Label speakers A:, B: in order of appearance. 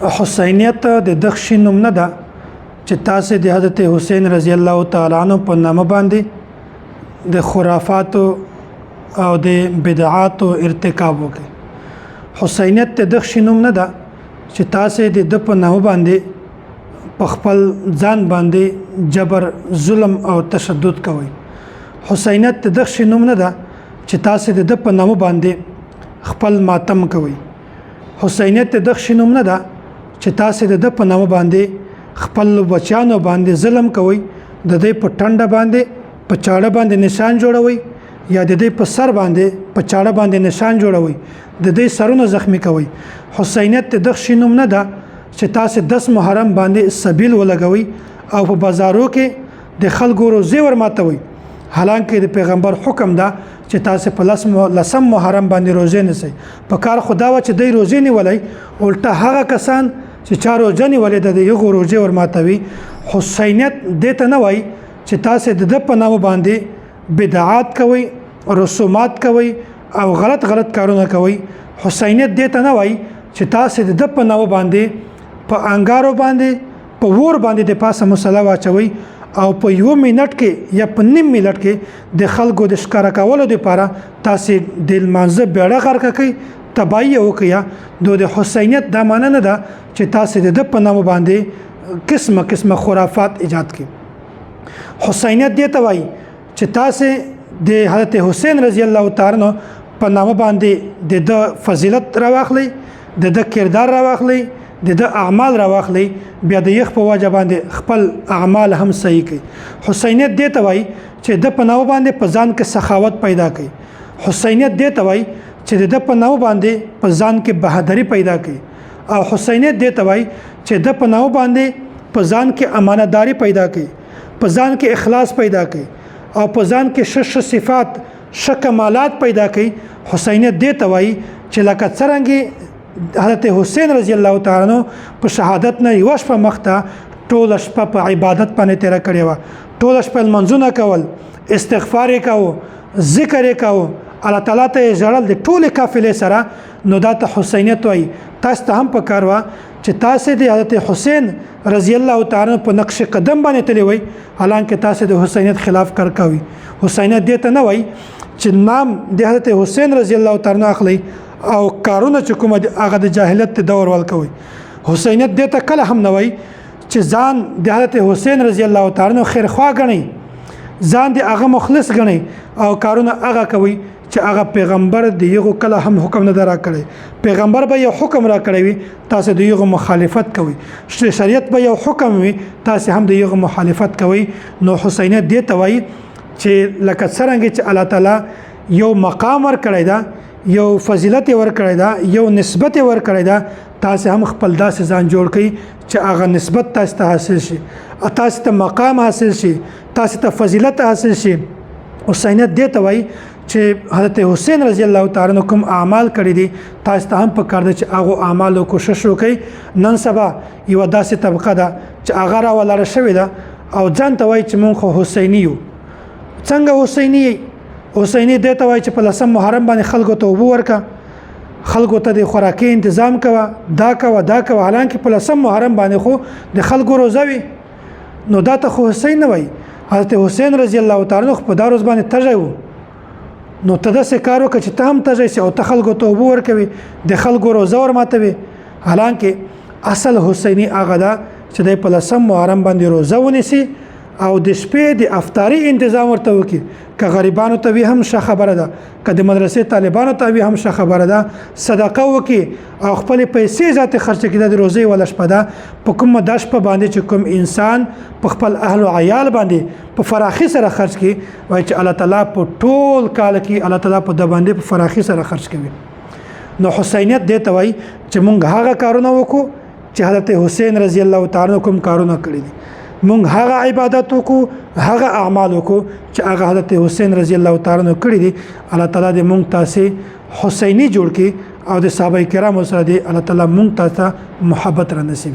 A: حسینیت د دغشي نوم نه ده چې تاسو د حضرت حسین رضی الله تعالی عنہ په نامه باندې د خرافات او د بدعات ارتکاب وکړي. حسینیت د دغشي نوم نه ده چې تاسو د په نامه باندې په خپل ځان باندې جبر ظلم او تشدد کوي. حسینیت د دغشي نوم نه ده چې تاسو د په نامه باندې خپل ماتم کوي. حسینیت د دغشي نوم نه ده چې تاسو د په نامه باندې خپل بچیانو باندې ظلم کوي، د دې په ټنډه باندې په چاړه باندې نشان جوړوي یا د دې په سر باندې په چاړه باندې نشان جوړوي، د دې سرونه زخمی کوي. حسینیت د دغشي نوم نه ده چې تاسو 10 محرم باندې سبیل ولګوي او په بازارو کې د خلکو روزي ورماتوي، حالانکه د پیغمبر حکم ده چې تاسو په لسم محرم باندې روزه نسی. په کار خدا و چې د روزه نیولای الټه هغه کسان چې چا روزه نیولې د یو روزه ورماتوي. حسینیت دته نه وای چې تاسو د په نامه باندې بدعات کوي، رسومات کوي او غلط کارونه کوي. حسینیت دته نه وای چې تاسو د په نامه باندې په انګارو باندې په ور باندې د پاسه مصلا واچوي او په یو منټ کې یا په نیم منټ کې د خلکو د ښکارا کولو لپاره تاسو د منځ بیړه غرق کوي، تبعیه وکیا. د حسینیت د معنی نه ده چې تاسو د په نامه باندې قسمه خرافات ایجاد کړي. حسینیت دی ته وایي چې تاسو د حضرت حسین رضی الله تعالی عنہ په نامه باندې د فضیلت راواخلي، د کردار راواخلي، د اعمال راواخلي، بیا د یخ په وجه باندې خپل اعمال هم صحیح کړي. حسینیت دی ته وایي چې د په نامه باندې په ځان کې سخاوت پیدا کړي. حسینیت دی ته وایي چې د په نامه باندې په ځان کې بهادری پیدا کړي. او حسینیت دی ته وایي چې د په نامه باندې په ځان کې امانتداري پیدا کړي، په ځان کې اخلاص پیدا کړي او په ځان کې ښه صفات کمالات پیدا کړي. حسینیت دی ته وایي چې لکه څرنګه حضرت حسین رضی الله تعالی عنہ په شهادت نه یو شپه مخته ټول شپه په عبادت باندې تیر کړی و، ټول شپه منځونه کول، استغفار وکاو، ذکر وکاو، الله تعالی ته ژړل د ټول قافلې سره. نو دا ته حسینیت وایي. تاسو ته هم پکار و چې تاسو د حضرت حسین رضی الله تعالی عنہ په نقش قدم باندې تللی وي، حالانکه تاسو د حسینیت خلاف کار کوي. حسینیت دې ته نه وایي چې نام د حضرت حسین رضی الله تعالی عنہ اخلي او کارونه چې کومه هغه د جاهلیت دور ول کوي. حسینیت دې ته کله هم نه وایي چې ځان د حضرت حسین رضی الله تعالی عنہ خیرخوا غني، ځان د هغه مخلص غني او کارونه هغه کوي چې هغه پیغمبر د یو کله هم حکم نه درا کړی. پیغمبر به یو حکم را کړی وي، تاسو د یو مخالفت کوي. شریعت به یو حکم وي، تاسو هم د یو مخالفت کوي. نو حسینیت دې ته وایي چې لکه څنګه چې الله تعالی یو مقام ور کړی دا، یو فضیلت ور کړی دا، یو نسبت ور کړی دا، تاسو هم خپل داسې ځان جوړ کړئ چې هغه نسبت تاسو ته حاصل شي، تاسو ته مقام حاصل شي، تاسو ته فضیلت حاصل شي. حسینیت دې ته وایي چې حضرت حسین رضی الله تعالی عنہ کوم اعمال کړی دي، تاسو ته هم پکار دي چې هغه اعمالو کوشش وکړئ. نن سبا یو داسې طبقه ده چې هغه را ولاړ شوې ده او ځان ته وایي چې مونږ خو حسینی یو. څنګه حسینی؟ حسینی دې ته وایي چې په لسم محرم باندې خلکو ته اوبه ورکه، خلکو ته د خوراکي تنظیم کوه، دا کوه، حالانکه په لسم محرم باندې خو د خلکو روزه وي. نو دا ته خو حسین نه وایي. حضرت حسین رضی الله تعالی عنہ په دا روز باندې تږی و، نو ته داسې کار وکړه چې ته هم تږی سې او ته خلکو ته اوبه ورکوي، د خلکو روزه ورماتوي. حالانکه اصل حسیني هغه ده چې دی په لسم محرم باندې روزه ونیسي او د شپې د افطاري تنظیم ورته وکړي. که غریبانو ته وي هم ښه خبره ده، که د مدرسې طالبانو ته وي هم ښه خبره ده. صدقه وکړي او خپل پیسې ذات خرچ کړي د روزي ولا شپه ده په کومه د شپه باندې چې کوم انسان په خپل اهل او عیال باندې په فراخي سره خرچ کړي، وایي چې الله تعالی په ټول کال کې الله تعالی په د باندې په فراخي سره خرچ کوي. نو حسینیت دې ته وایي چې مونږ هغه کارونه وکړو چې حضرت حسین رضی الله تعالی عنہ کوم کارونه کړی دي. مونږ هغه عبادت وکړو، هغه اعمال وکړو چې هغه حضرت حسین رضی الله تعالی عنہ کړی دي. الله تعالی دې مونږ تاسو حسینی جوړ کړي او د صحابه کرامو سره دې الله تعالی مونږ ته محبت را نصیب کړي.